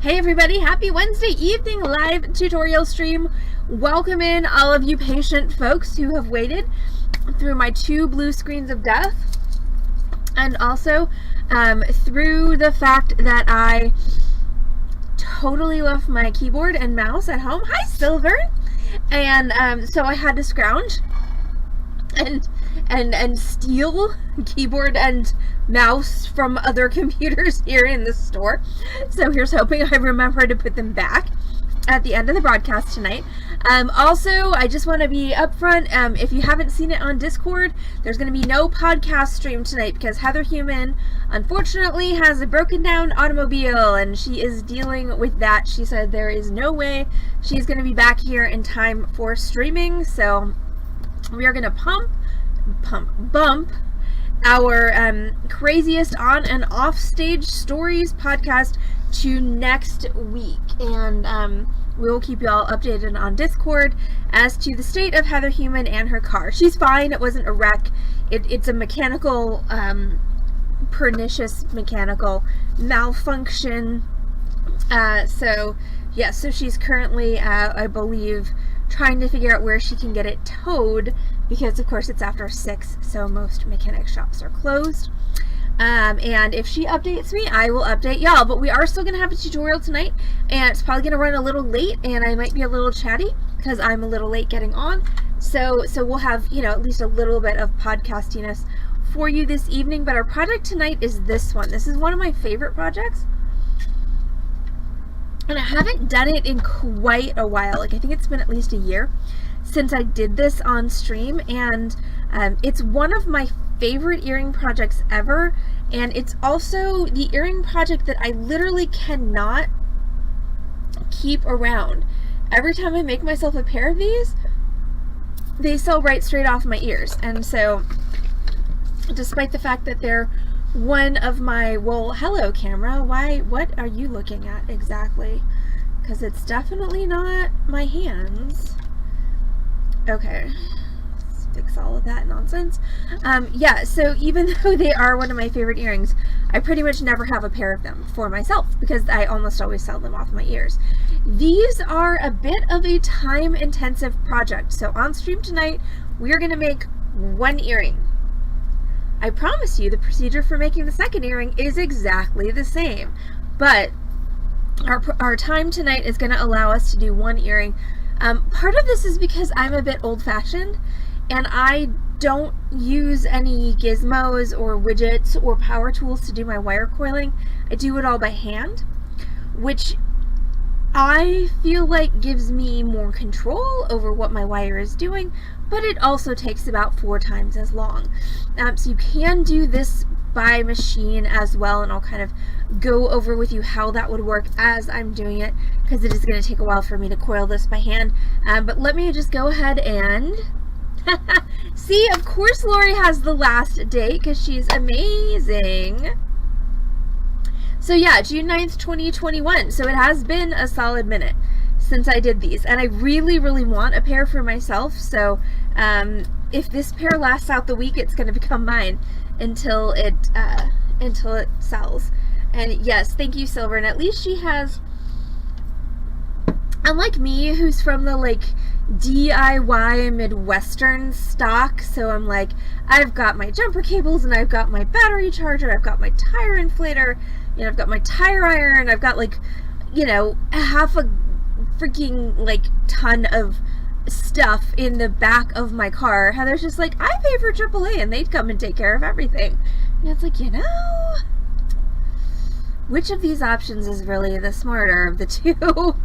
Hey everybody, happy Wednesday evening live tutorial stream. Welcome in all of you patient folks who have waited through my 2 blue screens of death, and also through the fact that I totally left my keyboard and mouse at home. Hi Silver! And so I had to scrounge and steal keyboard and mouse from other computers here in the store. So here's hoping I remember to put them back at the end of the broadcast tonight. Also, I just want to be upfront. If you haven't seen it on Discord, there's going to be no podcast stream tonight because Heather Human, unfortunately, has a broken down automobile and she is dealing with that. She said there is no way she's going to be back here in time for streaming. So we are going to bump our craziest on and off stage stories podcast to next week, and we will keep you all updated on Discord as to the state of Heather Human and her car. She's fine. It wasn't a wreck. It's a mechanical pernicious mechanical malfunction. So she's currently I believe trying to figure out where she can get it towed, because of course it's after 6, so most mechanic shops are closed. And if she updates me, I will update y'all. But we are still going to have a tutorial tonight, and it's probably going to run a little late, and I might be a little chatty because I'm a little late getting on. So we'll have, at least a little bit of podcastiness for you this evening. But our project tonight is this one. This is one of my favorite projects, and I haven't done it in quite a while. I think it's been at least a year since I did this on stream, and it's one of my favorite earring projects ever, and it's also the earring project that I literally cannot keep around. Every time I make myself a pair of these, they sell right straight off my ears. And so despite the fact that they're one of my, well, hello camera, what are you looking at exactly? Because it's definitely not my hands. Okay, let's fix all of that nonsense. So even though they are one of my favorite earrings, I pretty much never have a pair of them for myself because I almost always sell them off my ears. These are a bit of a time-intensive project. So on stream tonight, we're going to make one earring. I promise you the procedure for making the second earring is exactly the same, but our time tonight is going to allow us to do one earring. Part of this is because I'm a bit old-fashioned and I don't use any gizmos or widgets or power tools to do my wire coiling. I do it all by hand, which I feel like gives me more control over what my wire is doing, but it also takes about 4 times as long. So you can do this by machine as well, and I'll kind of go over with you how that would work as I'm doing it, because it is going to take a while for me to coil this by hand. But let me just go ahead and see, of course Lori has the last date because she's amazing. So yeah, June 9th, 2021. So it has been a solid minute since I did these, and I really, really want a pair for myself. So if this pair lasts out the week, it's going to become mine until it sells. And yes, thank you, Silver. And at least she has, unlike me, who's from the DIY Midwestern stock, so I'm I've got my jumper cables, and I've got my battery charger, I've got my tire inflator, I've got my tire iron, I've got half a freaking ton of stuff in the back of my car. Heather's just I pay for AAA and they'd come and take care of everything. And it's which of these options is really the smarter of the two?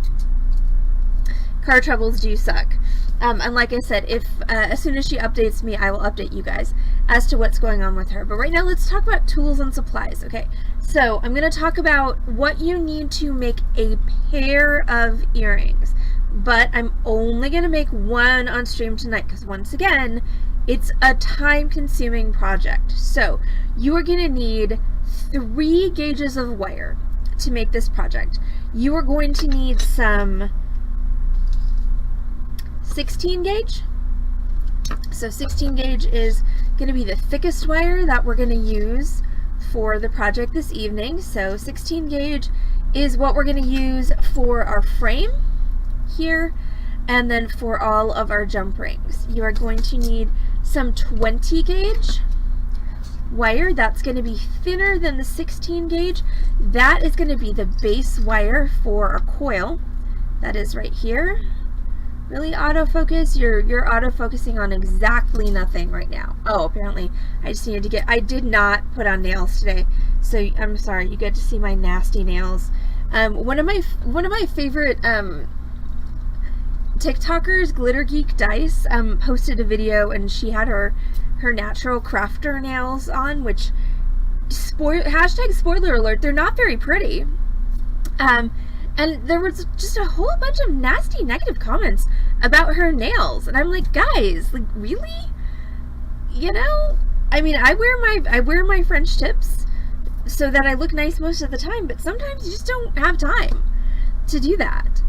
Car troubles do suck. And like I said, if as soon as she updates me, I will update you guys as to what's going on with her. But right now, let's talk about tools and supplies, okay? So I'm going to talk about what you need to make a pair of earrings. But I'm only going to make one on stream tonight because, once again, it's a time-consuming project. So you are going to need 3 gauges of wire to make this project. You are going to need some 16 gauge. So 16 gauge is going to be the thickest wire that we're going to use for the project this evening. So 16 gauge is what we're going to use for our frame here, and then for all of our jump rings. You are going to need some 20 gauge wire. That's going to be thinner than the 16 gauge. That is going to be the base wire for our coil. That is right here. Really autofocus. You're autofocusing on exactly nothing right now. Oh, apparently I just needed to get, I did not put on nails today, so I'm sorry, you get to see my nasty nails. One of my favorite TikTokers, Glitter Geek Dice, posted a video, and she had her natural crafter nails on, which hashtag spoiler alert, they're not very pretty. And there was just a whole bunch of nasty negative comments about her nails, and I'm like, guys, like, really? You know, I mean, I wear my French tips so that I look nice most of the time, but sometimes you just don't have time to do that.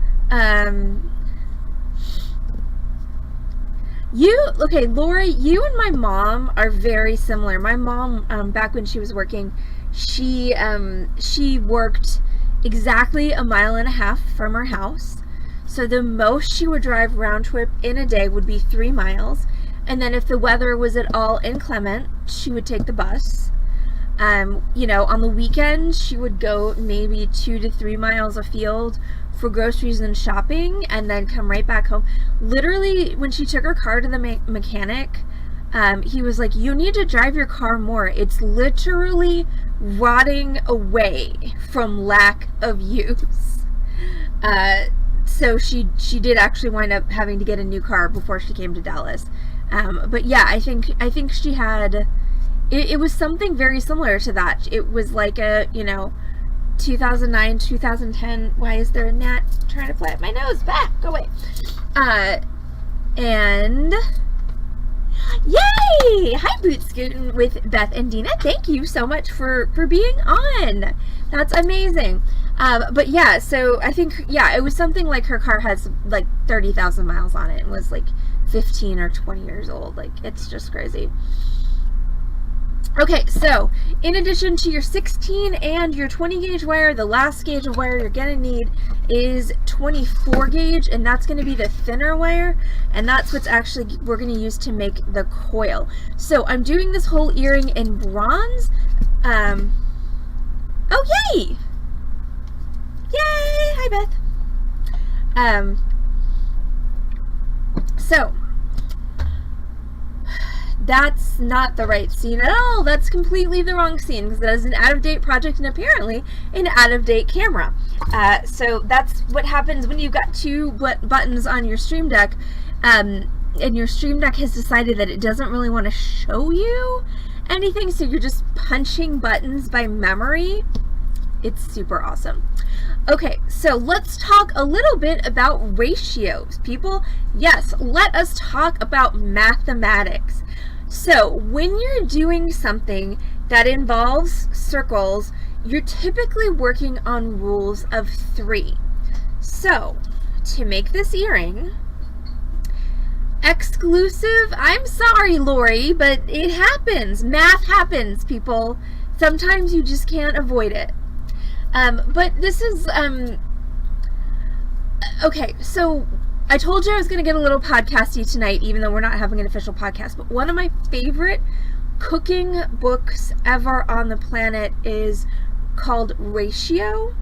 Okay, Lori, you and my mom are very similar. My mom, back when she was working, she worked exactly 1.5 miles from her house. So the most she would drive round trip in a day would be 3 miles. And then if the weather was at all inclement, she would take the bus. You know, on the weekends, she would go maybe 2 to 3 miles afield for groceries and shopping, and then come right back home. Literally, when she took her car to the mechanic, he was like, you need to drive your car more. It's literally rotting away from lack of use. So she did actually wind up having to get a new car before she came to Dallas. But yeah, I think she had, it was something very similar to that. It was like a, you know, 2009, 2010, why is there a gnat trying to fly up my nose? Back, go away. And yay! Hi, Boot Scootin' with Beth and Dina. Thank you so much for being on. That's amazing. But yeah, so I think, yeah, it was something like her car has like 30,000 miles on it and was like 15 or 20 years old. Like, it's just crazy. Okay, so in addition to your 16 and your 20 gauge wire, the last gauge of wire you're gonna need is 24 gauge, and that's gonna be the thinner wire, and that's what's actually we're gonna use to make the coil. So I'm doing this whole earring in bronze. Oh, yay! Yay! Hi, Beth. So that's not the right scene at all. That's completely the wrong scene, because that is an out-of-date project and apparently an out-of-date camera. So that's what happens when you've got two buttons on your Stream Deck, and your Stream Deck has decided that it doesn't really want to show you anything, so you're just punching buttons by memory. It's super awesome. Okay, so let's talk a little bit about ratios, people. Yes, let us talk about mathematics. So when you're doing something that involves circles, you're typically working on rules of 3. So to make this earring exclusive, I'm sorry, Lori, but it happens. Math happens, people. Sometimes you just can't avoid it. But this is, okay, so I told you I was going to get a little podcasty tonight, even though we're not having an official podcast, but one of my favorite cooking books ever on the planet is called Ratio,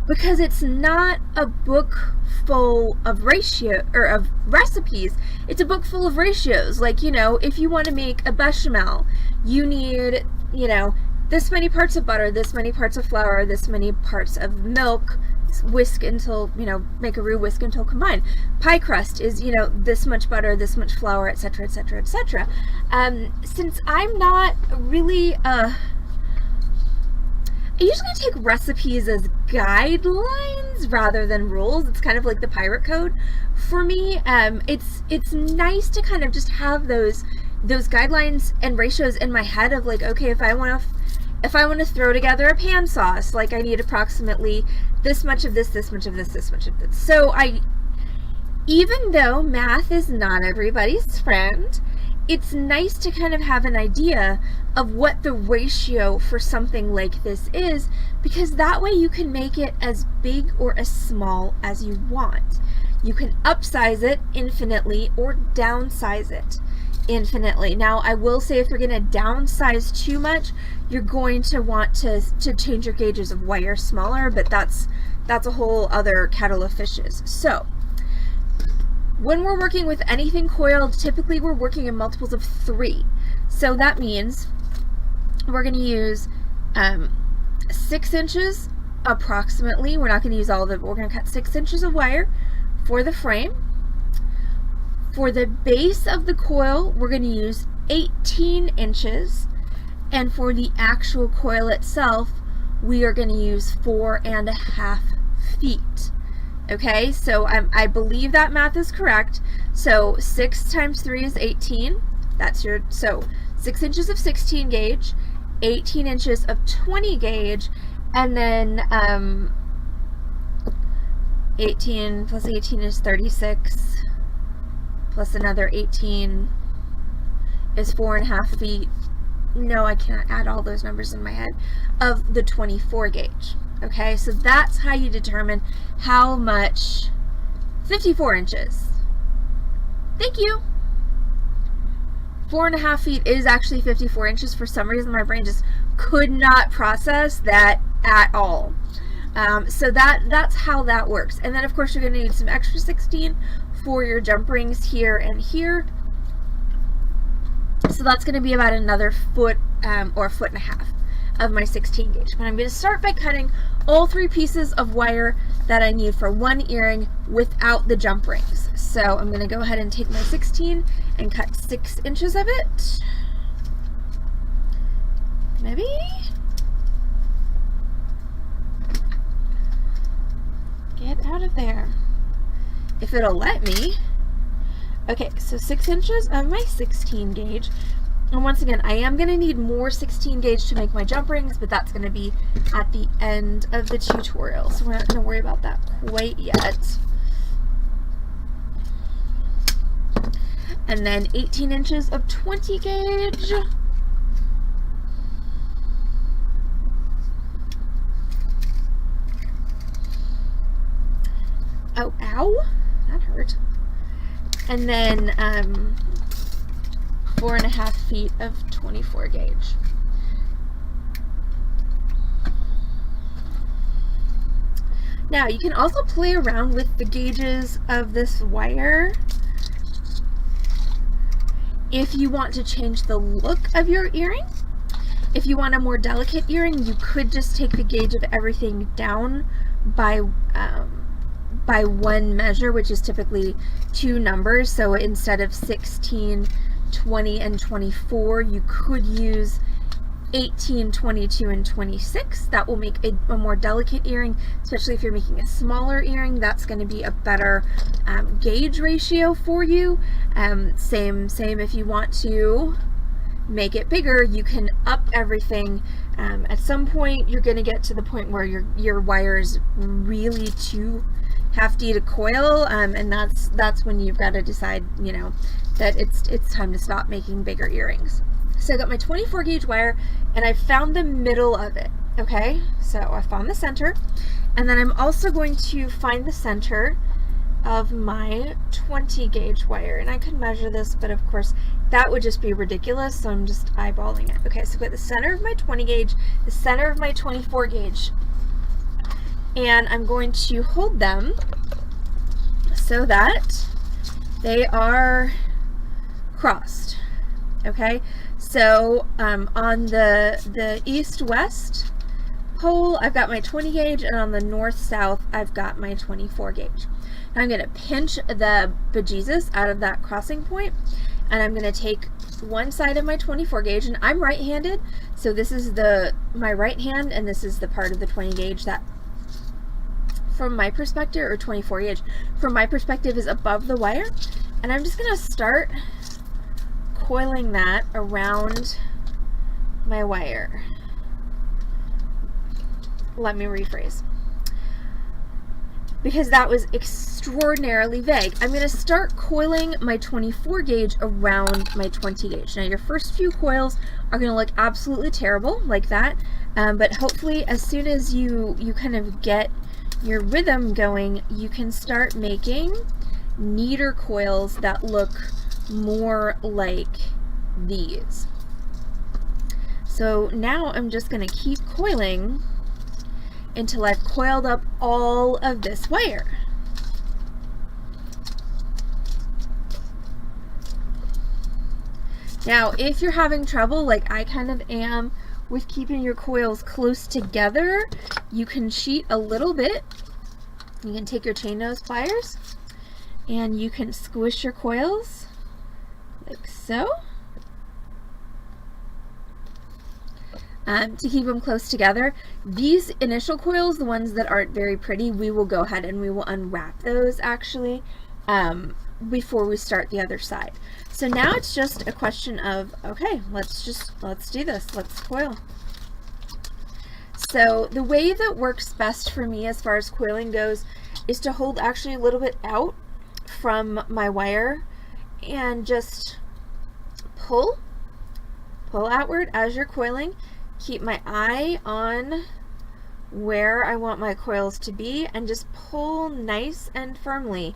because it's not a book full of of recipes. It's a book full of ratios. Like, you know, if you want to make a bechamel, you need, you know, this many parts of butter, this many parts of flour, this many parts of milk, whisk until, you know, make a roux, whisk until combined. Pie crust is, you know, this much butter, this much flour, etc., etc., etc. Since I'm not really, I usually take recipes as guidelines rather than rules. It's kind of like the pirate code for me. It's nice to kind of just have those guidelines and ratios in my head of like, okay, if I want to throw together a pan sauce, like I need approximately this much of this, this much of this, this much of this. So even though math is not everybody's friend, it's nice to kind of have an idea of what the ratio for something like this is, because that way you can make it as big or as small as you want. You can upsize it infinitely or downsize it infinitely. Now, I will say if you're going to downsize too much, you're going to want to change your gauges of wire smaller, but that's a whole other kettle of fishes. So when we're working with anything coiled, typically we're working in multiples of 3. So that means we're going to use 6 inches approximately. We're not going to use all of it, but we're going to cut 6 inches of wire for the frame. For the base of the coil, we're going to use 18 inches. And for the actual coil itself, we are going to use 4.5 feet. Okay, so I believe that math is correct. So 6 times 3 is 18. That's your, so 6 inches of 16 gauge, 18 inches of 20 gauge, and then 18 plus 18 is 36, plus another 18 is 4.5 feet. No, I can't add all those numbers in my head, of the 24 gauge. Okay, so that's how you determine how much. 54 inches. Thank you. 4.5 feet is actually 54 inches. For some reason, my brain just could not process that at all. So that's how that works. And then, of course, you're going to need some extra 16 for your jump rings here and here. So that's going to be about another foot or 1.5 feet of my 16 gauge. But I'm going to start by cutting all 3 pieces of wire that I need for one earring without the jump rings. So I'm going to go ahead and take my 16 and cut 6 inches of it. Maybe? Get out of there. If it'll let me. Okay, so 6 inches of my 16 gauge. And once again, I am going to need more 16 gauge to make my jump rings, but that's going to be at the end of the tutorial. So we're not going to worry about that quite yet. And then 18 inches of 20 gauge. Oh, ow, that hurt. And then 4.5 feet of 24 gauge. Now you can also play around with the gauges of this wire if you want to change the look of your earring. If you want a more delicate earring, you could just take the gauge of everything down by one measure, which is typically 2 numbers. So instead of 16, 20, and 24, you could use 18, 22, and 26. That will make a more delicate earring, especially if you're making a smaller earring. That's going to be a better gauge ratio for you. Same if you want to make it bigger, you can up everything. At some point, you're going to get to the point where your wire is really too hefty to coil, and that's when you've got to decide, you know, that it's time to stop making bigger earrings. So I got my 24 gauge wire, and I found the middle of it. Okay, so I found the center, and then I'm also going to find the center of my 20 gauge wire, and I could measure this, but of course that would just be ridiculous, so I'm just eyeballing it. Okay, so I've got the center of my 20 gauge, the center of my 24 gauge, and I'm going to hold them so that they are crossed. Okay, so on the east-west pole, I've got my 20 gauge, and on the north-south, I've got my 24 gauge. Now I'm going to pinch the bejesus out of that crossing point, and I'm going to take one side of my 24 gauge, and I'm right-handed, so this is my right hand, and this is the part of the 20 gauge that, from my perspective, or 24 gauge, from my perspective, is above the wire, and I'm just going to start coiling that around my wire. Let me rephrase. because that was extraordinarily vague. I'm going to start coiling my 24 gauge around my 20 gauge. Now your first few coils are going to look absolutely terrible like that, but hopefully as soon as you kind of get your rhythm going, you can start making neater coils that look more like these. So now I'm just going to keep coiling until I've coiled up all of this wire. Now, if you're having trouble, like I kind of am, with keeping your coils close together, you can cheat a little bit. You can take your chain nose pliers and you can squish your coils like so. To keep them close together. These initial coils, the ones that aren't very pretty, we will go ahead and we will unwrap those actually before we start the other side. So now it's just a question of, okay, let's do this. Let's coil. So the way that works best for me as far as coiling goes is to hold actually a little bit out from my wire and just pull outward as you're coiling. Keep my eye on where I want my coils to be and just pull nice and firmly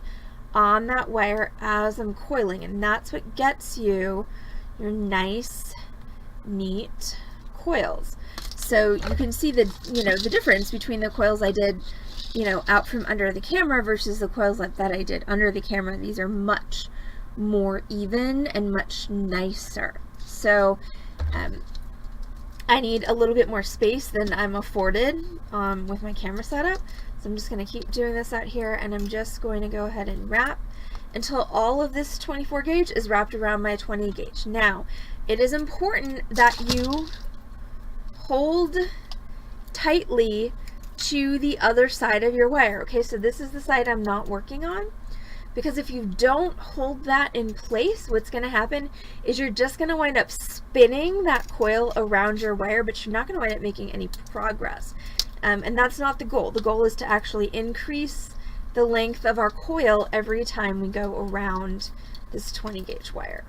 on that wire as I'm coiling, and that's what gets you your nice, neat coils. So you can see the the difference between the coils I did out from under the camera versus the coils that I did under the camera. These are much more even and much nicer. So I need a little bit more space than I'm afforded with my camera setup. So I'm just going to keep doing this out here, and I'm just going to go ahead and wrap until all of this 24 gauge is wrapped around my 20 gauge. Now, it is important that you hold tightly to the other side of your wire. Okay, so this is the side I'm not working on, because if you don't hold that in place, what's going to happen is you're just going to wind up spinning that coil around your wire, but you're not going to wind up making any progress. And that's not the goal. The goal is to actually increase the length of our coil every time we go around this 20 gauge wire.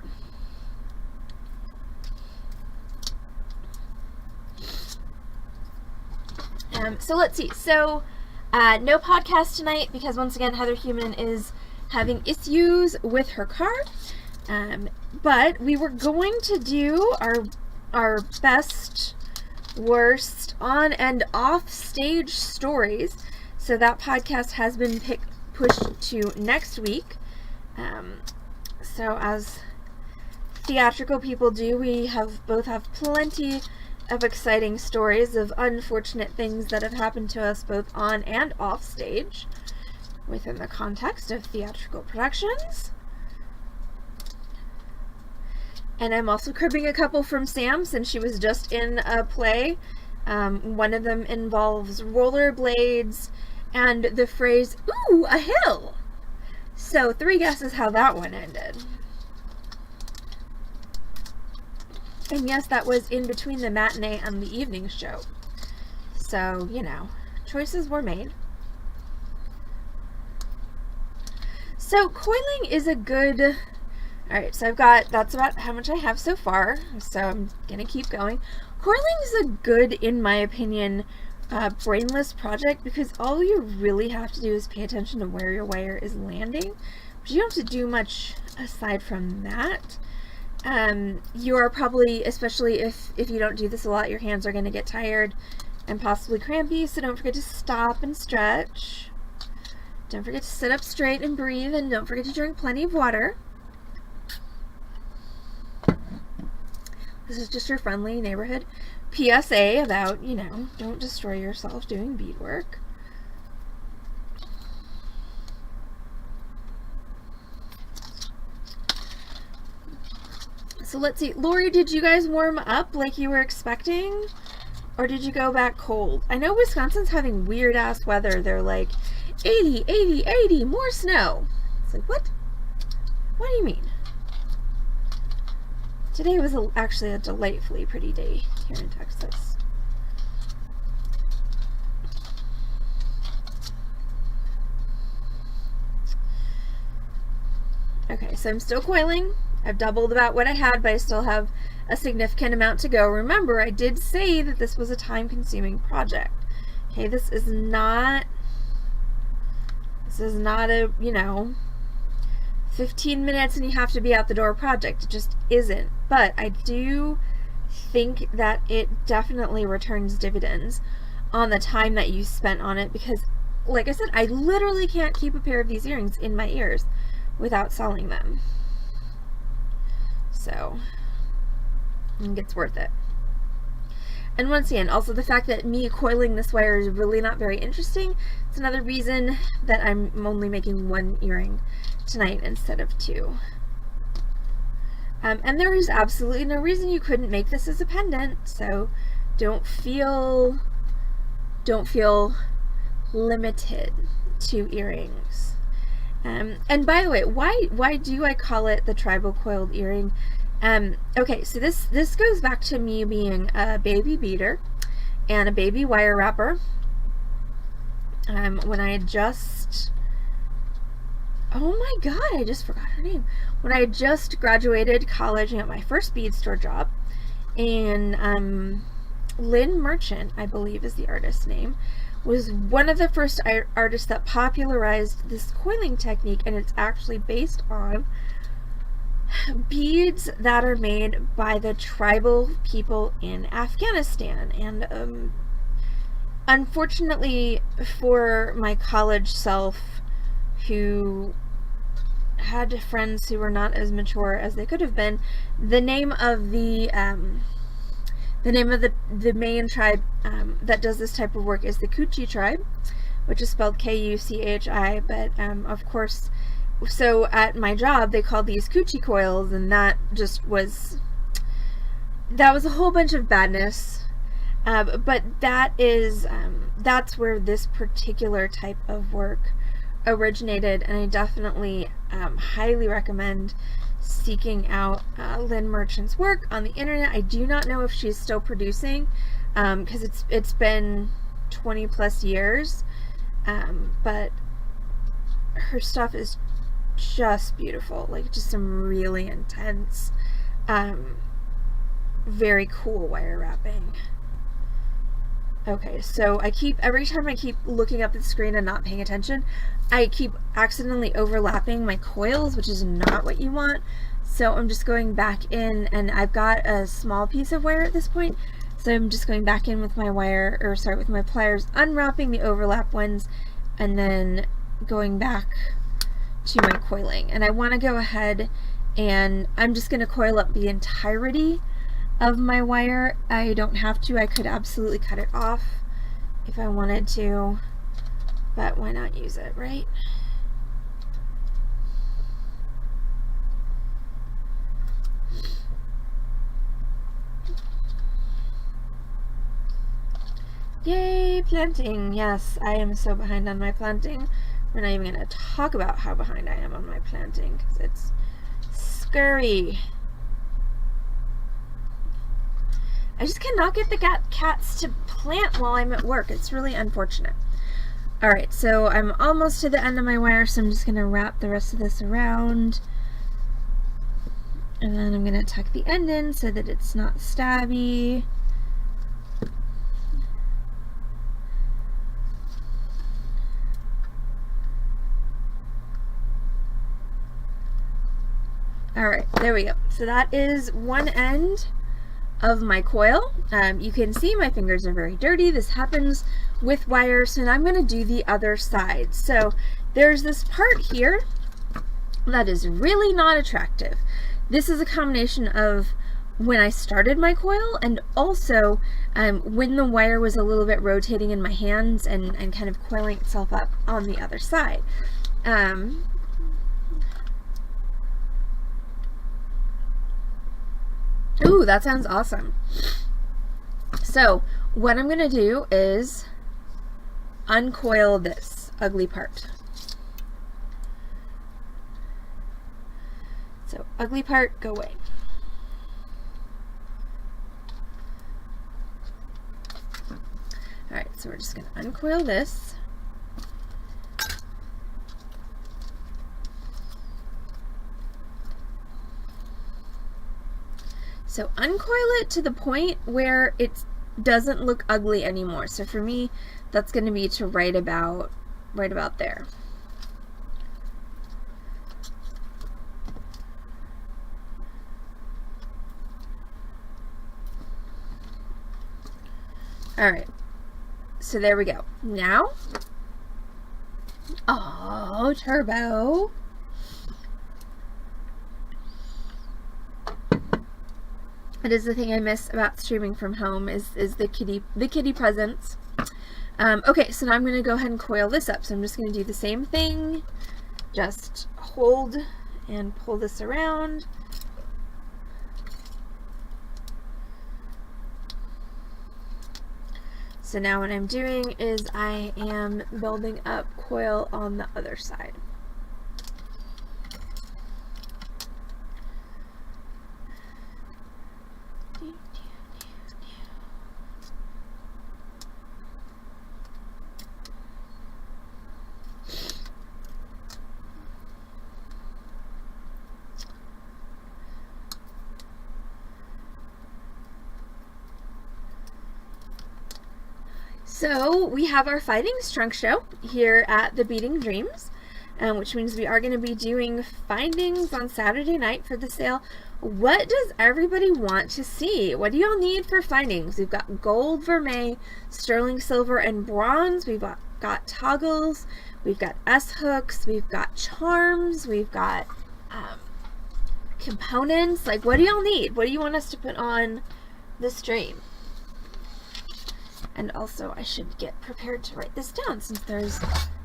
So let's see. So no podcast tonight because once again Heather Human is having issues with her car. But we were going to do our best, worst, on and off stage stories. So that podcast has been pushed to next week. So as theatrical people do, we both have plenty of exciting stories of unfortunate things that have happened to us both on and off stage within the context of theatrical productions. And I'm also cribbing a couple from Sam since she was just in a play. One of them involves rollerblades and the phrase, "Ooh, a hill." So 3 guesses how that one ended. And yes, that was in between the matinee and the evening show. So, choices were made. So coiling is a good... Alright, so that's about how much I have so far. So I'm going to keep going. Coiling is a good, in my opinion, brainless project because all you really have to do is pay attention to where your wire is landing. But you don't have to do much aside from that. You are probably, especially if you don't do this a lot, your hands are going to get tired and possibly crampy, so don't forget to stop and stretch. Don't forget to sit up straight and breathe, and don't forget to drink plenty of water. This is just your friendly neighborhood PSA about, don't destroy yourself doing beadwork. So let's see. Lori, did you guys warm up like you were expecting? Or did you go back cold? I know Wisconsin's having weird ass weather. They're like 80, 80, 80, more snow. It's like, what? What do you mean? Today was actually a delightfully pretty day here in Texas. so I'm still coiling. I've doubled about what I had, but I still have a significant amount to go. Remember, I did say that this was a time-consuming project. Okay, this is not a, you know, 15 minutes and you have to be out the door project. It just isn't. But I do think that it definitely returns dividends on the time that you spent on it, because like I said, I literally can't keep a pair of these earrings in my ears without selling them. So I think it's worth it. And once again, also the fact that me coiling this wire is really not very interesting. It's another reason that I'm only making one earring tonight instead of two. And there is absolutely no reason you couldn't make this as a pendant, so don't feel limited to earrings. And by the way, why do I call it the tribal coiled earring? Okay, so this goes back to me being a baby beater and a baby wire wrapper. When I had just, oh my god, I just forgot her name. When I had just graduated college and got my first bead store job, and Lynn Merchant, I believe is the artist's name, was one of the first artists that popularized this coiling technique, and it's actually based on beads that are made by the tribal people in Afghanistan. And unfortunately for my college self, who had friends who were not as mature as they could have been, the name of the main tribe that does this type of work is the Kuchi tribe, which is spelled K-U-C-H-I, but of course, so at my job they called these Kuchi coils, and that was a whole bunch of badness. But that's where this particular type of work originated, and I definitely highly recommend seeking out Lynn Merchant's work on the internet. I do not know if she's still producing, because it's been 20 plus years, but her stuff is just beautiful, like just some really intense, very cool wire wrapping. Okay, so every time I keep looking up at the screen and not paying attention, I keep accidentally overlapping my coils, which is not what you want. So I'm just going back in, and I've got a small piece of wire at this point, so I'm just going back in with my with my pliers, unwrapping the overlap ones, and then going back to my coiling. And I want to go ahead and I'm just going to coil up the entirety of my wire. I don't have to. I could absolutely cut it off if I wanted to, but why not use it, right? Yay, planting! Yes, I am so behind on my planting. We're not even going to talk about how behind I am on my planting, because it's scary. I just cannot get the cats to plant while I'm at work. It's really unfortunate. Alright, so I'm almost to the end of my wire, so I'm just going to wrap the rest of this around. And then I'm going to tuck the end in so that it's not stabby. Alright, there we go. So that is one end of my coil. You can see my fingers are very dirty. This happens with wire, so now I'm going to do the other side. So there's this part here that is really not attractive. This is a combination of when I started my coil and also when the wire was a little bit rotating in my hands and kind of coiling itself up on the other side. Ooh, that sounds awesome. So what I'm going to do is uncoil this ugly part. So ugly part, go away. Alright, so we're just going to uncoil this. So uncoil it to the point where it doesn't look ugly anymore. So for me, that's going to be to right about there. All right. So there we go. Now, oh, turbo. It is the thing I miss about streaming from home is the kitty presence. Okay, so now I'm going to go ahead and coil this up. So I'm just going to do the same thing. Just hold and pull this around. So now what I'm doing is I am building up coil on the other side. So we have our Findings trunk show here at the Beading Dreams, which means we are going to be doing findings on Saturday night for the sale. What does everybody want to see? What do y'all need for findings? We've got gold, vermeil, sterling silver, and bronze. We've got toggles. We've got S-hooks. We've got charms. We've got components. Like, what do y'all need? What do you want us to put on the stream? And also, I should get prepared to write this down since there's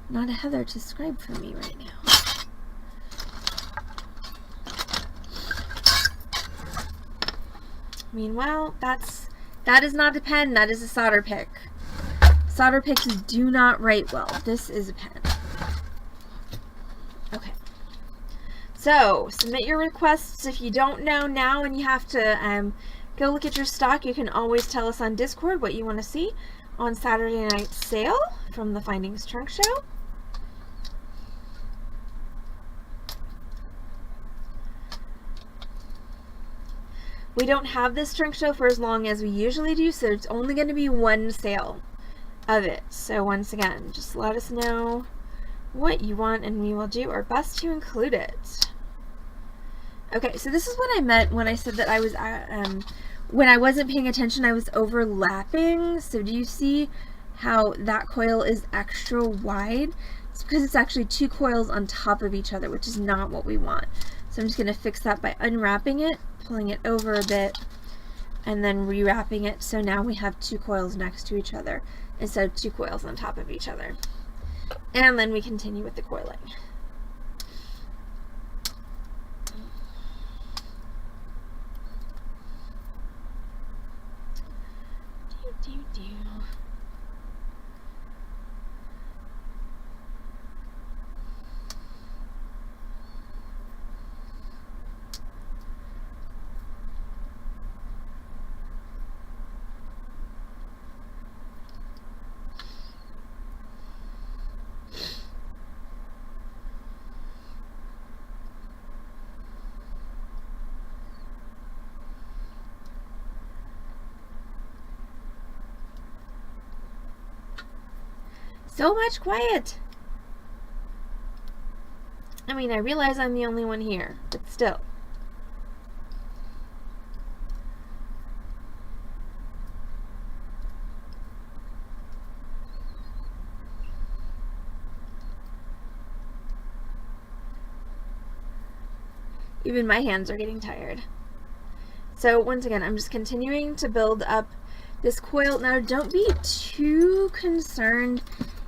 not a Heather to scribe for me right now. Meanwhile, that is not a pen, that is a solder pick. Solder picks do not write well. This is a pen. Okay. So, submit your requests. If you don't know now and you have to go look at your stock, you can always tell us on Discord what you want to see on Saturday night sale from the Findings Trunk Show. We don't have this trunk show for as long as we usually do, so it's only going to be one sale of it. So once again, just let us know what you want and we will do our best to include it. Okay, so this is what I meant when I said that I was when I wasn't paying attention, I was overlapping. So do you see how that coil is extra wide? It's because it's actually two coils on top of each other, which is not what we want. So I'm just going to fix that by unwrapping it, pulling it over a bit, and then rewrapping it. So now we have two coils next to each other instead of two coils on top of each other. And then we continue with the coiling. So much quiet. I mean, I realize I'm the only one here, but still. Even my hands are getting tired. So once again, I'm just continuing to build up this coil. Now, don't be too concerned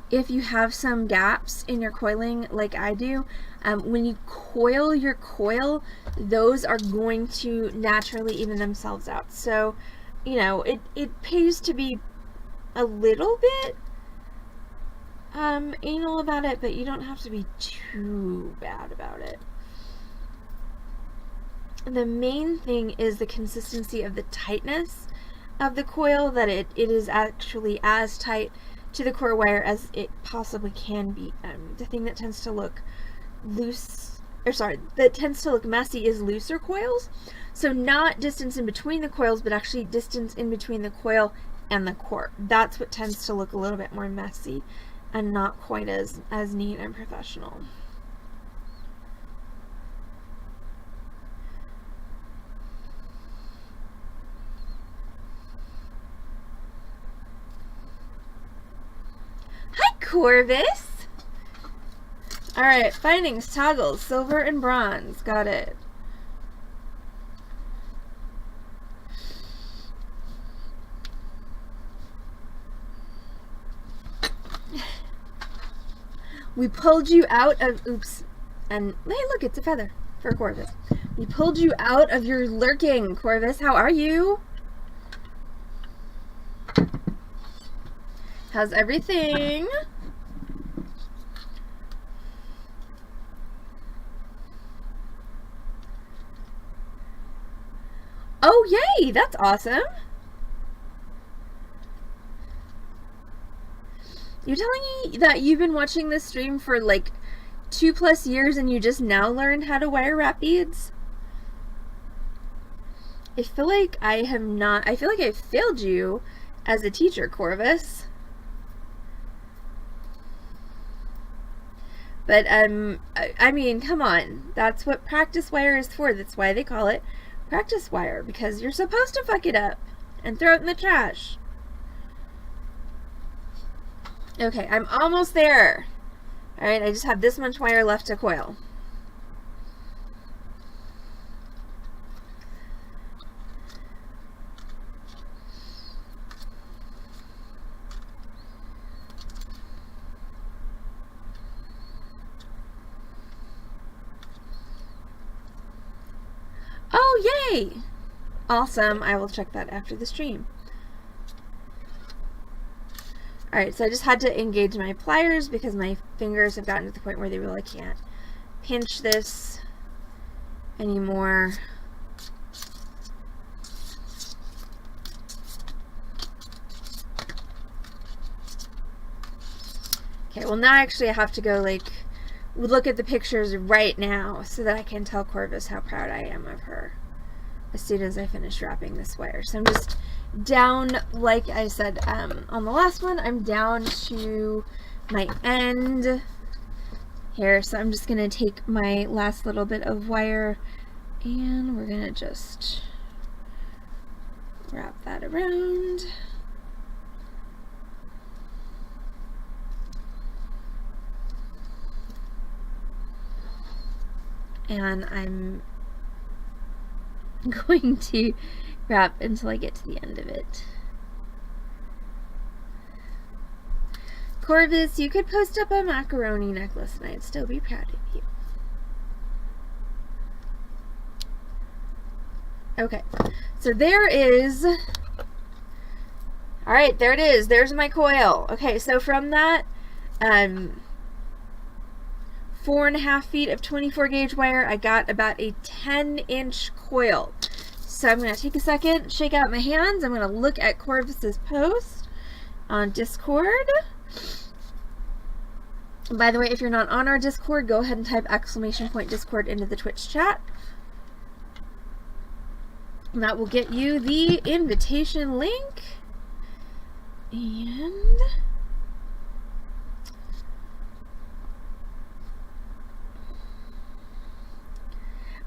if you have some gaps in your coiling like I do. When you coil your coil, those are going to naturally even themselves out. So, you know, it pays to be a little bit anal about it, but you don't have to be too bad about it. The main thing is the consistency of the tightness of the coil, that it is actually as tight to the core wire as it possibly can be. The thing that tends to look loose or sorry, that tends to look messy is looser coils. So not distance in between the coils, but actually distance in between the coil and the core. That's what tends to look a little bit more messy and not quite as neat and professional. Hi, Corvus! Alright, findings, toggles, silver and bronze. Got it. We pulled you out of, oops, and hey, look, it's a feather for Corvus. We pulled you out of your lurking, Corvus. How are you? How's everything? Oh, yay! That's awesome. You're telling me that you've been watching this stream for like 2+ years and you just now learned how to wire wrap beads? I feel like I have not. I feel like I've failed you as a teacher, Corvus. But I mean, come on. That's what practice wire is for. That's why they call it practice wire, because you're supposed to fuck it up and throw it in the trash. Okay, I'm almost there. Alright, I just have this much wire left to coil. Oh, yay! Awesome. I will check that after the stream. Alright, so I just had to engage my pliers because my fingers have gotten to the point where they really can't pinch this anymore. Okay, well now actually I have to go like look at the pictures right now so that I can tell Corvus how proud I am of her as soon as I finish wrapping this wire. So I'm just down, like I said on the last one, I'm down to my end here. So I'm just going to take my last little bit of wire and we're going to just wrap that around. And I'm going to wrap until I get to the end of it. Corvus, you could post up a macaroni necklace and I'd still be proud of you. Okay, so there is, alright, there it is. There's my coil. Okay, so from that 4.5 feet of 24 gauge wire, I got about a 10-inch coil. So I'm going to take a second, shake out my hands. I'm going to look at Corvus's post on Discord. And by the way, if you're not on our Discord, go ahead and type !Discord into the Twitch chat. And that will get you the invitation link. And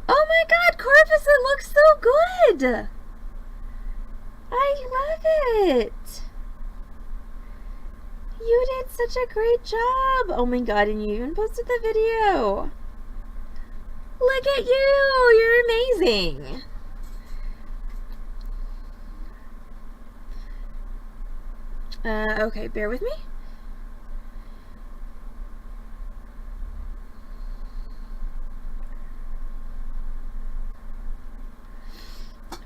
oh my god, Corvus, it looks so good! I love it! You did such a great job! Oh my god, and you even posted the video! Look at you! You're amazing! Okay, bear with me.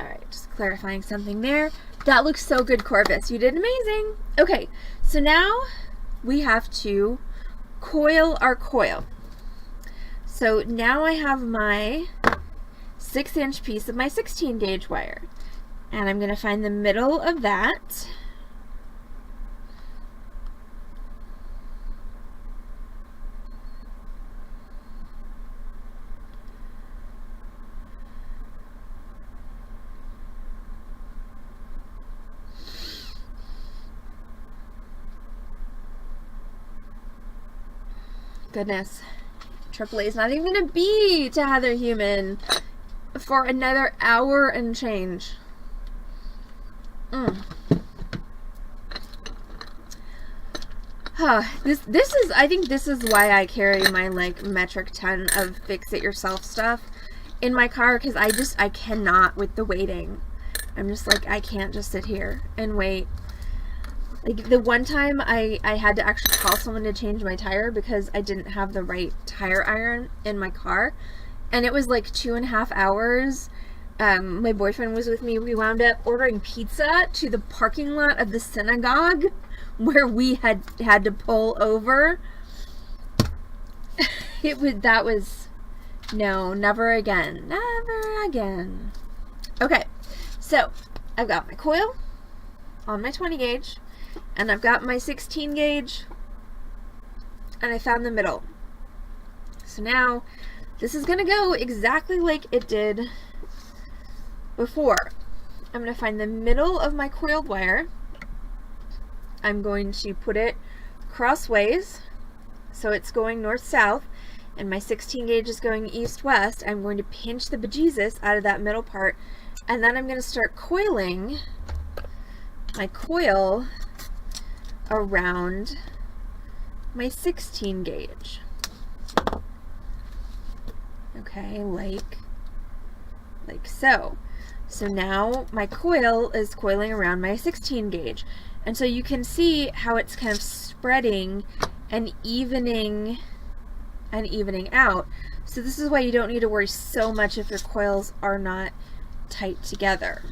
Alright, just clarifying something there. That looks so good, Corvus. You did amazing. Okay, so now we have to coil our coil. So now I have my 6-inch piece of my 16 gauge wire. And I'm going to find the middle of that. goodness. AAA is not even gonna be to Heather Human for another hour and change. This is, I think this is why I carry my like metric ton of fix it yourself stuff in my car, because I cannot with the waiting. I'm just like, I can't just sit here and wait. Like the one time I had to actually call someone to change my tire because I didn't have the right tire iron in my car, and it was like 2.5 hours. My boyfriend was with me. We wound up ordering pizza to the parking lot of the synagogue where we had to pull over. No, never again. Never again. Okay, so I've got my coil on my 20 gauge, and I've got my 16 gauge, and I found the middle. So now this is gonna go exactly like it did before. I'm gonna find the middle of my coiled wire. I'm going to put it crossways, so it's going north-south, and my 16 gauge is going east-west. I'm going to pinch the bejesus out of that middle part, and then I'm going to start coiling my coil around my 16 gauge. Okay, like so. So now my coil is coiling around my 16 gauge. And so you can see how it's kind of spreading and evening out. So this is why you don't need to worry so much if your coils are not tight together.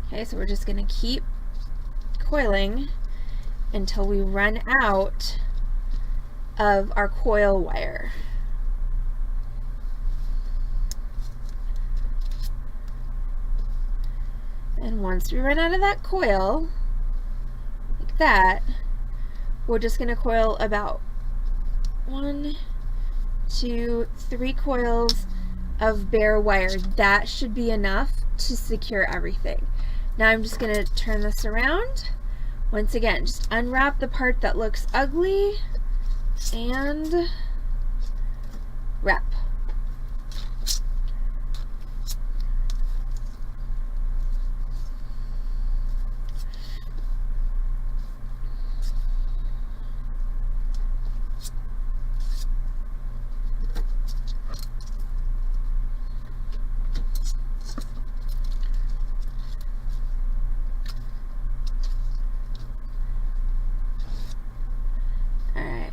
Okay, so we're just going to keep coiling until we run out of our coil wire. And once we run out of that coil, like that, we're just going to coil about 1, 2, 3 coils of bare wire. That should be enough to secure everything. Now I'm just going to turn this around. Once again, just unwrap the part that looks ugly and wrap.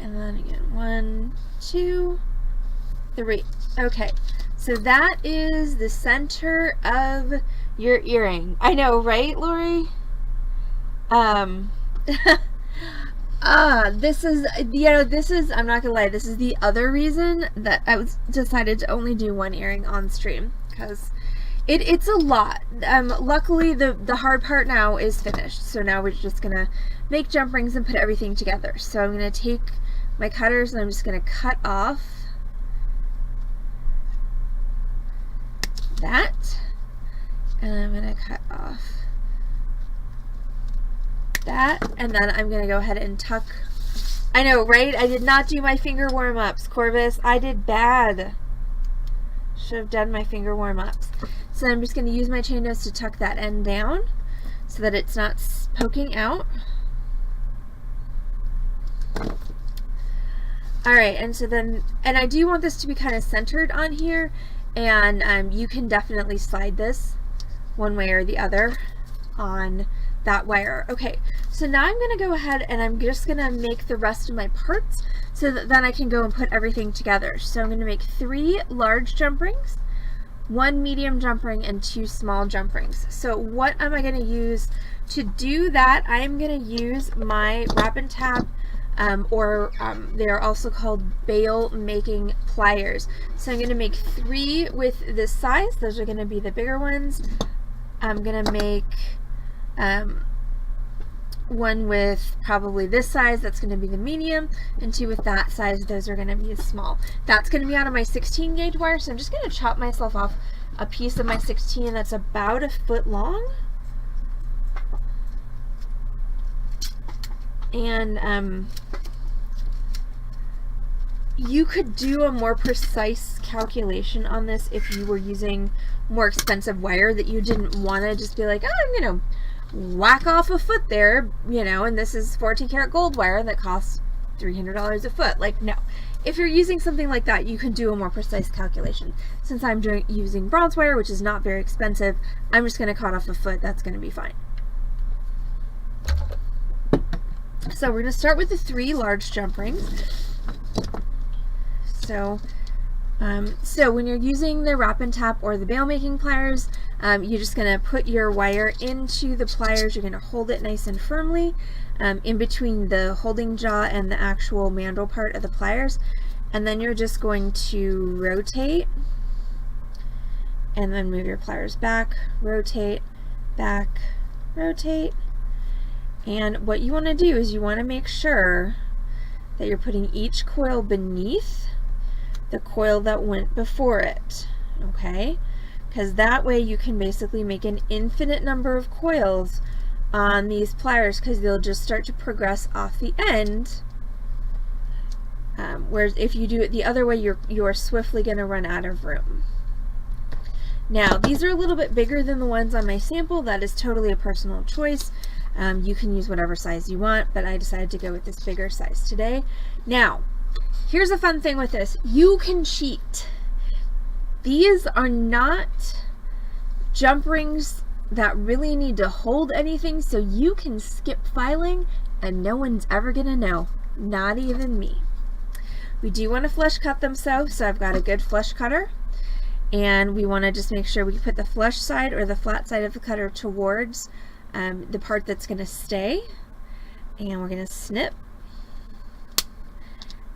And then again, 1, 2, 3. Okay, so that is the center of your earring. I know, right, Lori? This is, I'm not gonna lie, this is the other reason that I decided to only do one earring on stream, because it's a lot. Luckily, the hard part now is finished, so now we're just gonna make jump rings and put everything together. So I'm gonna take my cutters and I'm just gonna cut off that, and I'm gonna cut off that, and then I'm gonna go ahead and tuck. I know, right? I did not do my finger warm-ups, Corvus. I did bad. Should have done my finger warm-ups. So I'm just gonna use my chain nose to tuck that end down so that it's not poking out. Alright, and so then, and I do want this to be kind of centered on here, and you can definitely slide this one way or the other on that wire. Okay, so now I'm going to go ahead and I'm just going to make the rest of my parts so that then I can go and put everything together. So I'm going to make 3 large jump rings, 1 medium jump ring, and 2 small jump rings. So what am I going to use to do that? I'm going to use my wrap and tab, they are also called bail making pliers. So I'm going to make 3 with this size. Those are going to be the bigger ones. I'm going to make one with probably this size, that's going to be the medium, and 2 with that size, those are going to be the small. That's going to be out of my 16 gauge wire, so I'm just going to chop myself off a piece of my 16 that's about 1 foot long. And you could do a more precise calculation on this if you were using more expensive wire that you didn't want to just be like, oh, I'm gonna whack off a foot there, you know, and this is 14 karat gold wire that costs $300 a foot. Like, no. If you're using something like that, you can do a more precise calculation. Since I'm using bronze wire, which is not very expensive, I'm just going to cut off a foot. That's going to be fine. So we're going to start with the 3 large jump rings. So when you're using the wrap and tap or the bail making pliers, you're just going to put your wire into the pliers. You're going to hold it nice and firmly in between the holding jaw and the actual mandrel part of the pliers, and then you're just going to rotate and then move your pliers back, rotate, and what you want to do is you want to make sure that you're putting each coil beneath the coil that went before it, okay? Because that way you can basically make an infinite number of coils on these pliers, because they'll just start to progress off the end. Whereas if you do it the other way, you're swiftly going to run out of room. Now, these are a little bit bigger than the ones on my sample. That is totally a personal choice. You can use whatever size you want, but I decided to go with this bigger size today. Now, here's a fun thing with this. You can cheat. These are not jump rings that really need to hold anything, so you can skip filing and no one's ever gonna know, not even me. We do want to flush cut them so I've got a good flush cutter, and we want to just make sure we put the flush side or the flat side of the cutter towards the part that's going to stay, and we're going to snip,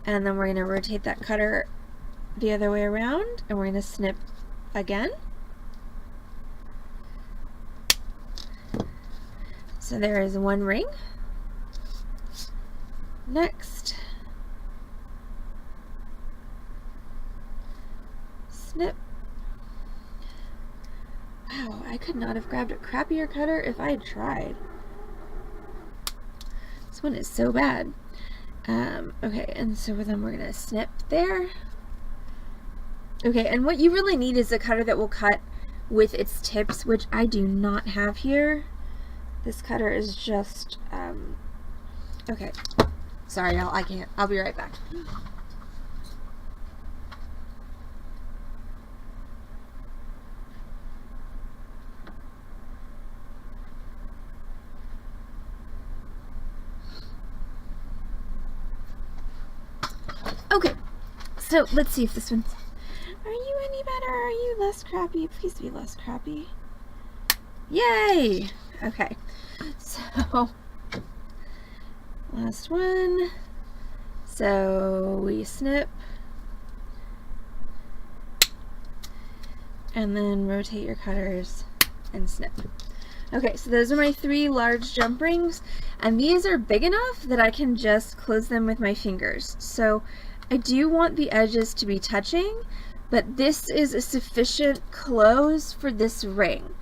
and then we're going to rotate that cutter the other way around, and we're going to snip again. So there is one ring. Next, snip. Wow, I could not have grabbed a crappier cutter if I had tried. This one is so bad. Okay, and so then we're gonna snip there. Okay, and what you really need is a cutter that will cut with its tips, which I do not have here. This cutter is just, okay. Sorry, y'all, I can't. I'll be right back. Okay, so let's see if this one's... Are you any better? Are you less crappy? Please be less crappy. Yay! Okay, so last one. So we snip and then rotate your cutters and snip. Okay, so those are my 3 large jump rings, and these are big enough that I can just close them with my fingers. So I do want the edges to be touching, but this is a sufficient close for this ring.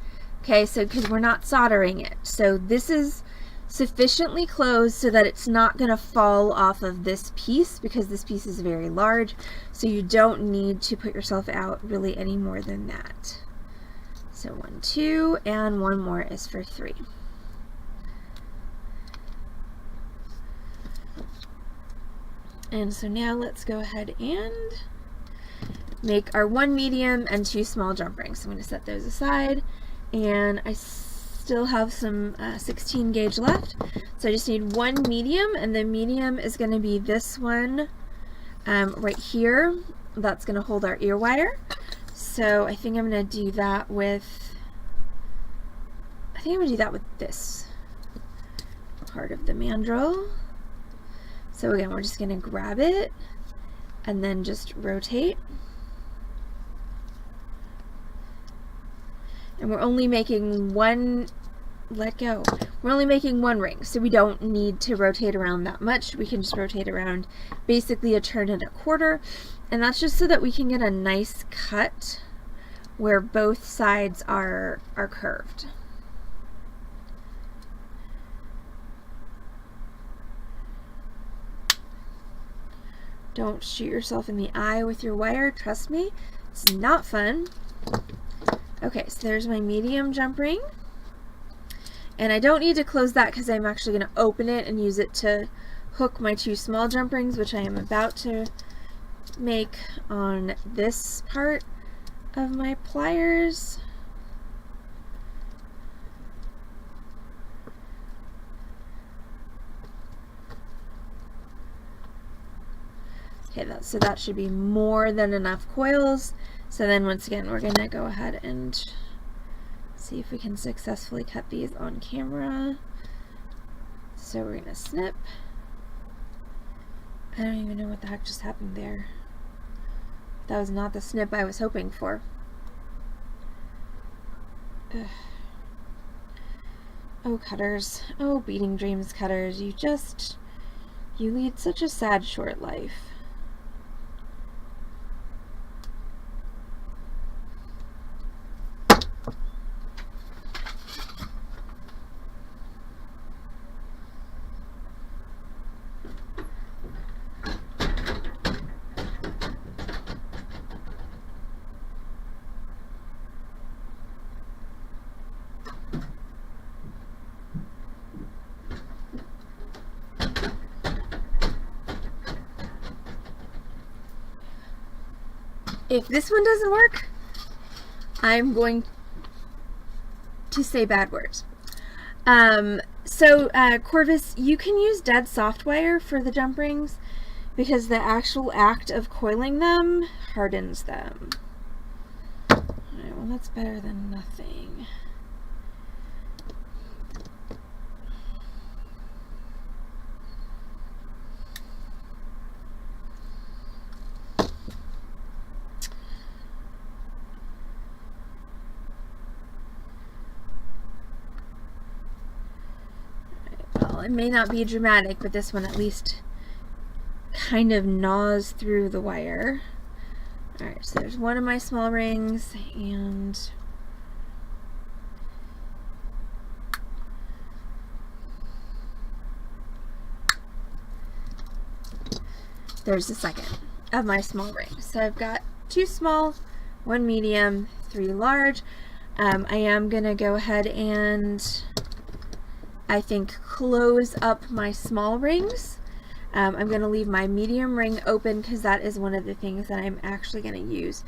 Okay, so because we're not soldering it. So this is sufficiently closed so that it's not going to fall off of this piece, because this piece is very large. So you don't need to put yourself out really any more than that. So 1, 2, and one more is for 3. And so now let's go ahead and make our 1 medium and 2 small jump rings. So I'm going to set those aside, and I still have some 16 gauge left. So I just need 1 medium, and the medium is going to be this one right here. That's going to hold our ear wire. So I think I'm going to do that with, this part of the mandrel. So again, we're just going to grab it and then just rotate. And we're only making one, we're only making 1 ring, so we don't need to rotate around that much. We can just rotate around basically a turn and a quarter, and that's just so that we can get a nice cut where both sides are curved. Don't shoot yourself in the eye with your wire, trust me, it's not fun. Okay, so there's my medium jump ring. And I don't need to close that because I'm actually going to open it and use it to hook my 2 small jump rings, which I am about to make on this part of my pliers. Okay, so that should be more than enough coils. So then once again, we're going to go ahead and see if we can successfully cut these on camera. So we're going to snip. I don't even know what the heck just happened there. That was not the snip I was hoping for. Ugh. Oh, cutters. Oh, Beading Dreams cutters. You lead such a sad, short life. If this one doesn't work, I'm going to say bad words. Corvus, you can use dead soft wire for the jump rings because the actual act of coiling them hardens them. Alright, well that's better than nothing. It may not be dramatic, but this one at least kind of gnaws through the wire. Alright, so there's one of my small rings, and there's the second of my small rings. So I've got 2 small, 1 medium, 3 large. I am going to go ahead and I think close up my small rings. I'm going to leave my medium ring open because that is one of the things that I'm actually going to use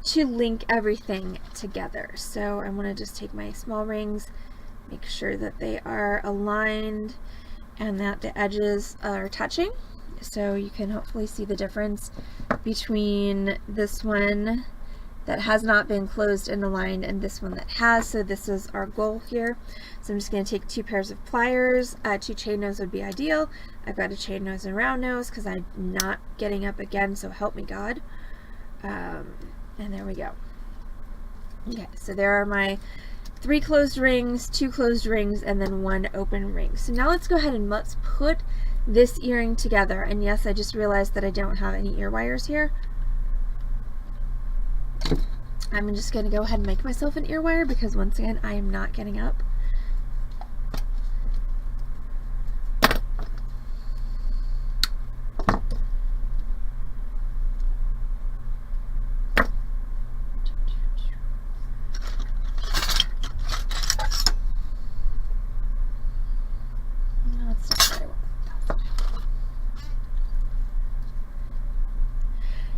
to link everything together. So I want to just take my small rings, make sure that they are aligned and that the edges are touching. So you can hopefully see the difference between this one that has not been closed and aligned and this one that has. So this is our goal here. So I'm just going to take 2 pairs of pliers. 2 chain nose would be ideal. I've got a chain nose and round nose because I'm not getting up again, so help me God. And there we go. Okay, so there are my 3 closed rings, 2 closed rings, and then 1 open ring. So now let's go ahead and let's put this earring together. And yes, I just realized that I don't have any ear wires here. I'm just going to go ahead and make myself an ear wire because once again I am not getting up.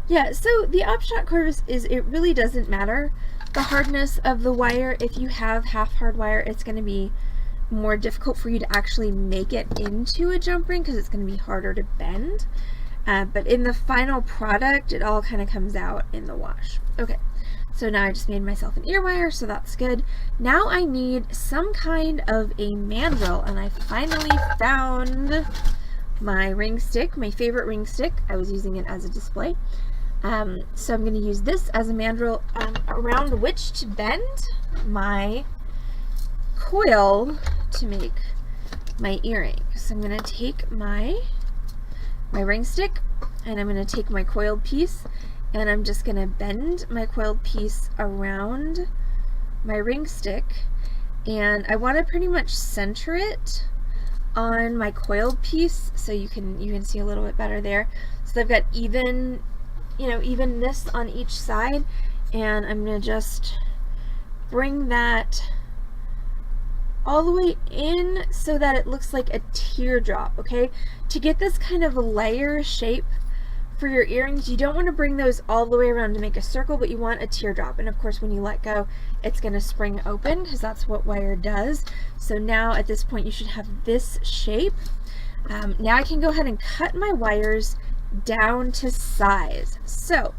Yeah, so the upshot, Corvus, is it really doesn't matter the hardness of the wire. If you have half hard wire, it's going to be more difficult for you to actually make it into a jump ring because it's going to be harder to bend. But in the final product, it all kind of comes out in the wash. Okay, so now I just made myself an ear wire, so that's good. Now I need some kind of a mandrel, and I finally found my ring stick, my favorite ring stick. I was using it as a display. So I'm going to use this as a mandrel around which to bend my coil to make my earring. So I'm going to take my ring stick and I'm going to take my coiled piece and I'm just going to bend my coiled piece around my ring stick, and I want to pretty much center it on my coiled piece so you can see a little bit better there. So I've got even, evenness on each side, and I'm going to just bring that all the way in so that it looks like a teardrop, okay? To get this kind of layer shape for your earrings, you don't want to bring those all the way around to make a circle, but you want a teardrop. And of course, when you let go, it's going to spring open because that's what wire does. So now at this point, you should have this shape. Now I can go ahead and cut my wires down to size. So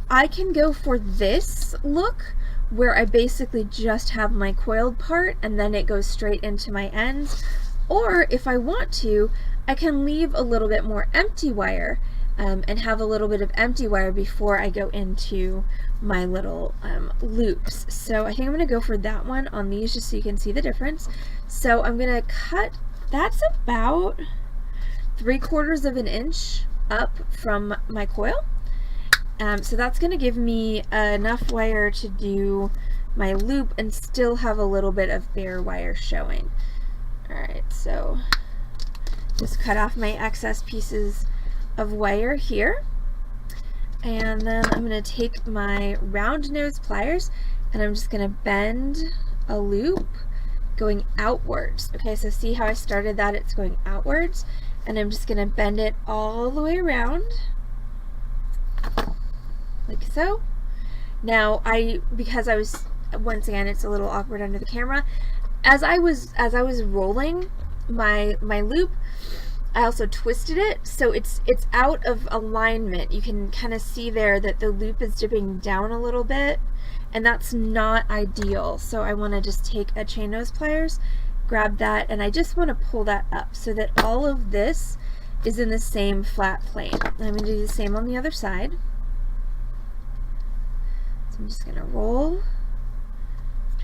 I can go for this look where I basically just have my coiled part and then it goes straight into my ends. Or if I want to, I can leave a little bit more empty wire and have a little bit of empty wire before I go into my little loops. So I think I'm going to go for that one on these just so you can see the difference. So I'm going to cut, that's about 3/4 of an inch up from my coil. So that's going to give me enough wire to do my loop and still have a little bit of bare wire showing. Alright, so just cut off my excess pieces of wire here. And then I'm going to take my round nose pliers and I'm just going to bend a loop going outwards. Okay, so see how I started that? It's going outwards. And I'm just going to bend it all the way around. Like so. Now because I was, once again, it's a little awkward under the camera. As I was rolling my loop, I also twisted it, so it's out of alignment. You can kind of see there that the loop is dipping down a little bit, and that's not ideal. So I want to just take a chain nose pliers, grab that, and I just want to pull that up so that all of this is in the same flat plane. I'm going to do the same on the other side. So I'm just going to roll.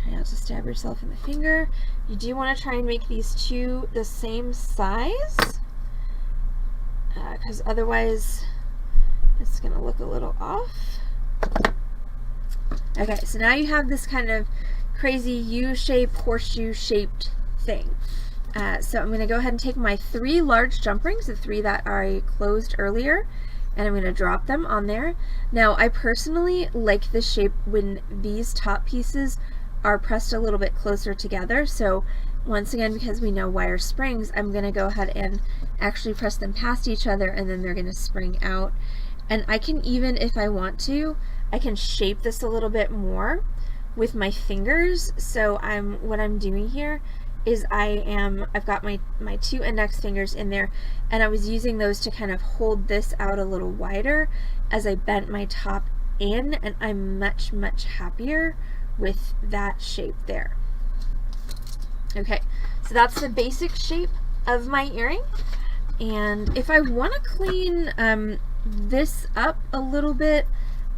Try not to stab yourself in the finger. You do want to try and make these two the same size, because otherwise it's going to look a little off. Okay, so now you have this kind of crazy U-shaped, horseshoe-shaped thing. So I'm going to go ahead and take my 3 large jump rings, the 3 that I closed earlier, and I'm going to drop them on there. Now, I personally like this shape when these top pieces are pressed a little bit closer together. So once again, because we know wire springs, I'm going to go ahead and actually press them past each other, and then they're going to spring out. And I can even, if I want to, I can shape this a little bit more with my fingers. So what I'm doing here is I've got my 2 index fingers in there, and I was using those to kind of hold this out a little wider as I bent my top in, and I'm much, much happier with that shape there. Okay, so that's the basic shape of my earring. And if I want to clean this up a little bit,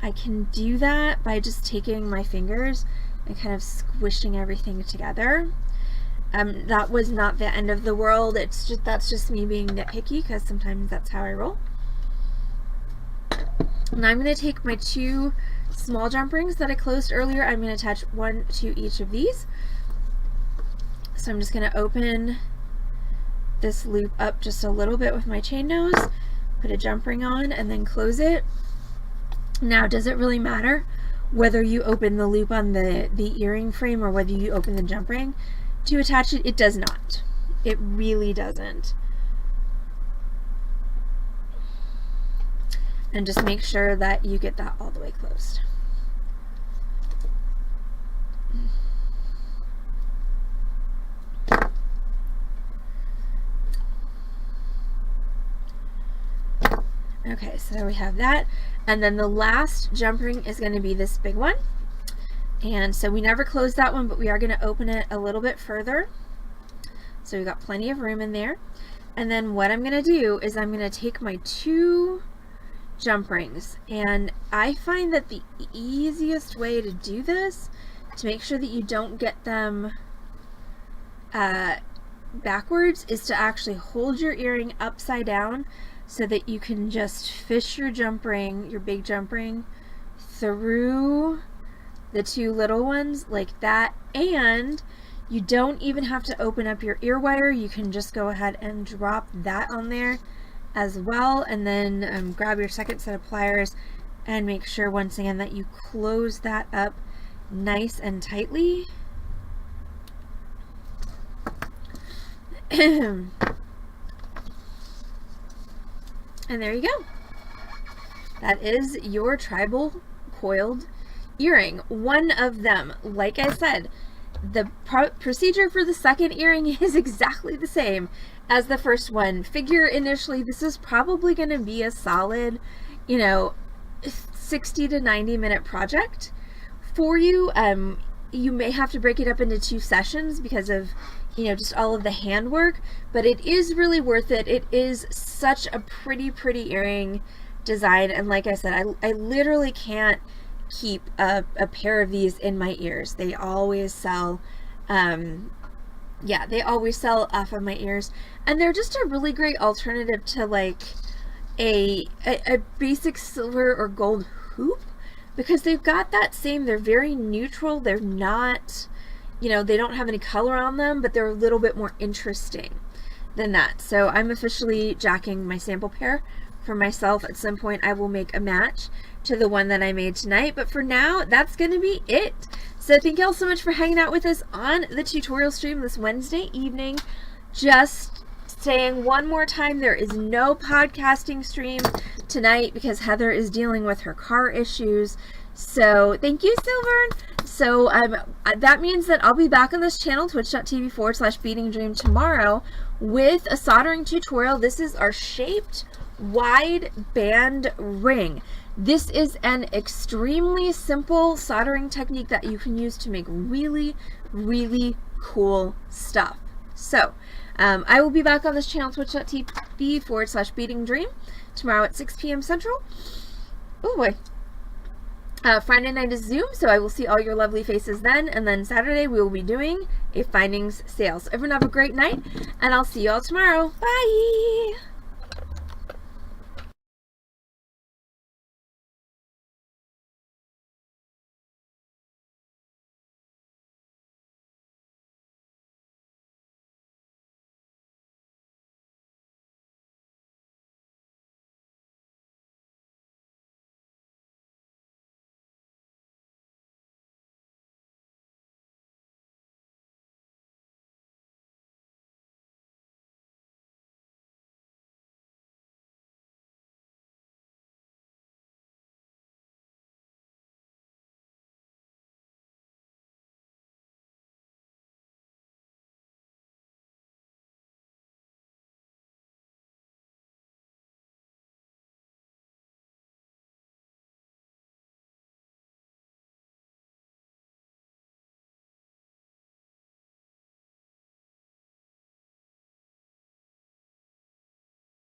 I can do that by just taking my fingers and kind of squishing everything together. That was not the end of the world. That's just me being nitpicky, because sometimes that's how I roll. And I'm going to take my 2 small jump rings that I closed earlier. I'm going to attach 1 to each of these. So I'm just going to open this loop up just a little bit with my chain nose, put a jump ring on, and then close it. Now, does it really matter whether you open the loop on the earring frame or whether you open the jump ring to attach it? It does not. It really doesn't. And just make sure that you get that all the way closed. Okay, so we have that. And then the last jump ring is going to be this big one. And so we never closed that one, but we are going to open it a little bit further. So we've got plenty of room in there. And then what I'm going to do is I'm going to take my 2 jump rings, and I find that the easiest way to do this, to make sure that you don't get them backwards, is to actually hold your earring upside down so that you can just fish your jump ring, your big jump ring, through the 2 little ones like that. And you don't even have to open up your ear wire. You can just go ahead and drop that on there as well. And then grab your second set of pliers and make sure once again that you close that up nice and tightly. And there you go. That is your tribal coiled earring. One of them. Like I said, the procedure for the second earring is exactly the same as the first one. Figure initially this is probably going to be a solid, 60 to 90 minute project for you. You may have to break it up into 2 sessions because of just all of the handwork, but it is really worth it. It is such a pretty earring design, and like I said, I literally can't keep a pair of these in my ears. They always sell. They always sell off of my ears, and they're just a really great alternative to like a basic silver or gold hoop, because they've got that same, they're very neutral, they're not, they don't have any color on them, but they're a little bit more interesting than that. So I'm officially jacking my sample pair for myself. At some point I will make a match to the one that I made tonight, but for now that's gonna be it. So thank you all so much for hanging out with us on the tutorial stream this Wednesday evening. Just saying one more time, there is no podcasting stream tonight because Heather is dealing with her car issues. So thank you, Silvern. So that means that I'll be back on this channel, twitch.tv/beadingdream tomorrow with a soldering tutorial. This is our shaped wide band ring. This is an extremely simple soldering technique that you can use to make really cool stuff. So I will be back on this channel, twitch.tv/beadingdream tomorrow at 6 p.m. Central. Oh boy. Friday night is Zoom, so I will see all your lovely faces then, and then Saturday we will be doing a findings sale. So everyone have a great night, and I'll see you all tomorrow. Bye!